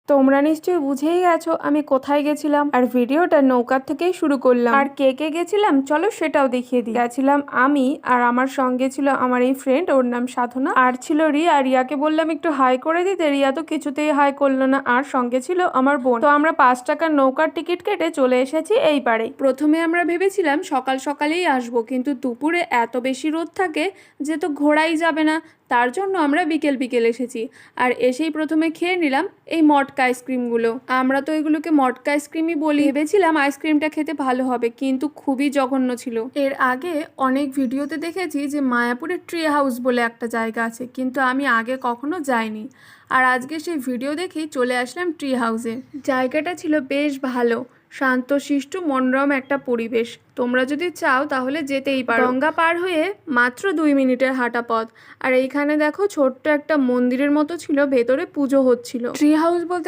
তোমরা নিশ্চয়ই বুঝেই গেছো আমি কোথায় গেছিলাম, আর ভিডিওটা নৌকার থেকেই শুরু করলাম। আর কে কে গেছিলাম চলো সেটাও দেখিয়ে দিই। গেছিলাম আমি, আর আমার সঙ্গে ছিল আমার এই ফ্রেন্ড, ওর নাম সাধনা, আর ছিল রিয়া। রিয়াকে বললাম একটু হাই করে দিতে, রিয়া তো কিছুতেই হাই করলো না। আর সঙ্গে ছিল আমার বোন। তো আমরা 5 টাকার নৌকার টিকিট কেটে চলে এসেছি এই পারে। প্রথমে আমরা ভেবেছিলাম সকাল সকালেই আসবো, কিন্তু দুপুরে এত বেশি রোদ থাকে যে তো ঘোরাই যাবে না, তার জন্য আমরা বিকেল বিকেল এসেছি। আর এসেই প্রথমে খেয়ে নিলাম এই মটকা আইসক্রিমগুলো। আমরা তো এগুলোকে মটকা আইসক্রিমই বলি। ভেবেছিলাম আইসক্রিমটা খেতে ভালো হবে, কিন্তু খুবই জঘন্য ছিল। এর আগে অনেক ভিডিওতে দেখেছি যে মায়াপুরে ট্রি হাউস বলে একটা জায়গা আছে, কিন্তু আমি আগে কখনো যাইনি। আর আজকে সেই ভিডিও দেখেই চলে আসলাম ট্রি হাউসে। জায়গাটা ছিল বেশ ভালো, শান্তশিষ্ট মনোরম একটা পরিবেশ। তোমরা যদি চাও তাহলে যেতেই পারো। গঙ্গা পার হয়ে মাত্র 2 মিনিটের হাঁটা পথ। আর এইখানে দেখো ছোট্ট একটা মন্দিরের মতো ছিল, ভেতরে পুজো হচ্ছিল। ট্রি হাউস বলতে